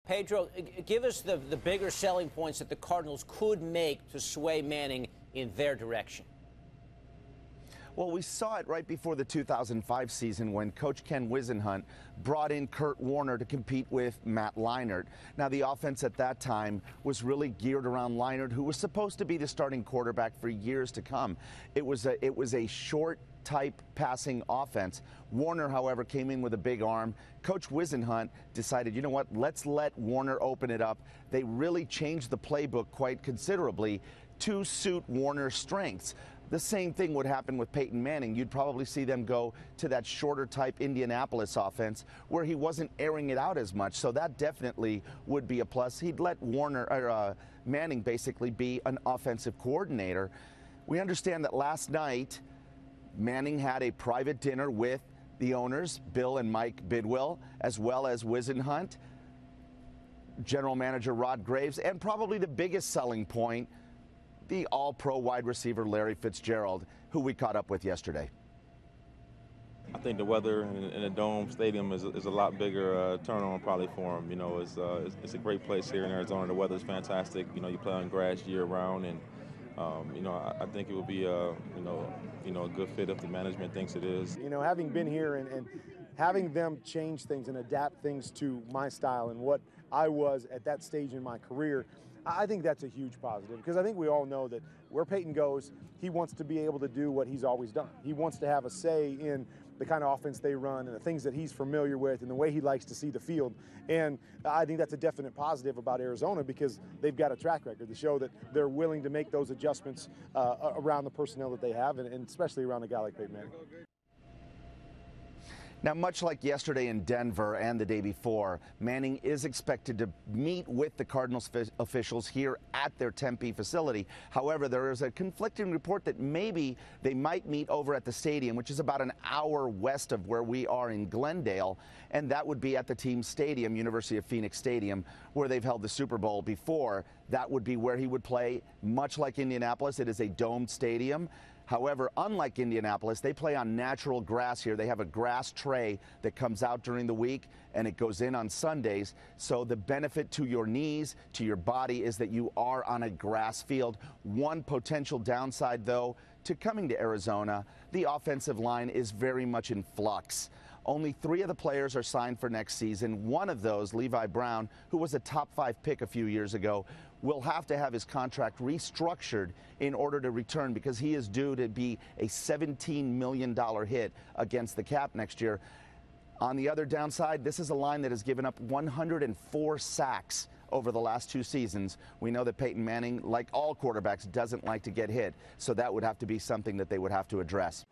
Pedro, give us the bigger selling points that the Cardinals could make to sway Manning in their direction. Well, we saw it right before the 2005 season when Coach Ken Wisenhunt brought in Kurt Warner to compete with Matt Leinart. Now, the offense at that time was really geared around Leinart, who was supposed to be the starting quarterback for years to come. It was a short type passing offense. Warner, however, came in with a big arm. Coach Wisenhunt decided, you know what, let's let Warner open it up. They really changed the playbook quite considerably to suit Warner's strengths. The same thing would happen with Peyton Manning. You'd probably see them go to that shorter type Indianapolis offense where he wasn't airing it out as much. So that definitely would be a plus. He'd let Manning basically be an offensive coordinator. We understand that last night Manning had a private dinner with the owners, Bill and Mike Bidwill, as well as Wisenhunt, general manager Rod Graves, and probably the biggest selling point, the all-pro wide receiver Larry Fitzgerald, who we caught up with yesterday. I think the weather in a dome stadium is a lot bigger turn-on probably for him. You know, it's a great place here in Arizona. The weather's fantastic. You know, you play on grass year-round, and you know, I think it would be a good fit if the management thinks it is. You know, having been here and having them change things and adapt things to my style and what I was at that stage in my career, I think that's a huge positive, because I think we all know that where Peyton goes, he wants to be able to do what he's always done. He wants to have a say in the kind of offense they run and the things that he's familiar with and the way he likes to see the field. And I think that's a definite positive about Arizona, because they've got a track record to show that they're willing to make those adjustments around the personnel that they have, and especially around a guy like Peyton Manning. Now, much like yesterday in Denver and the day before, Manning is expected to meet with the Cardinals officials here at their Tempe facility. However, there is a conflicting report that maybe they might meet over at the stadium, which is about an hour west of where we are in Glendale, and that would be at the team's stadium, University of Phoenix Stadium, where they've held the Super Bowl before. That would be where he would play. Much like Indianapolis, it is a domed stadium. However, unlike Indianapolis, they play on natural grass here. They have a grass tray that comes out during the week, and it goes in on Sundays. So the benefit to your knees, to your body, is that you are on a grass field. One potential downside, though, to coming to Arizona, the offensive line is very much in flux. Only 3 of the players are signed for next season. One of those, Levi Brown, who was a top 5 pick a few years ago, will have to have his contract restructured in order to return, because he is due to be a $17 million hit against the cap next year. On the other downside, this is a line that has given up 104 sacks over the last 2 seasons. We know that Peyton Manning, like all quarterbacks, doesn't like to get hit, so that would have to be something that they would have to address.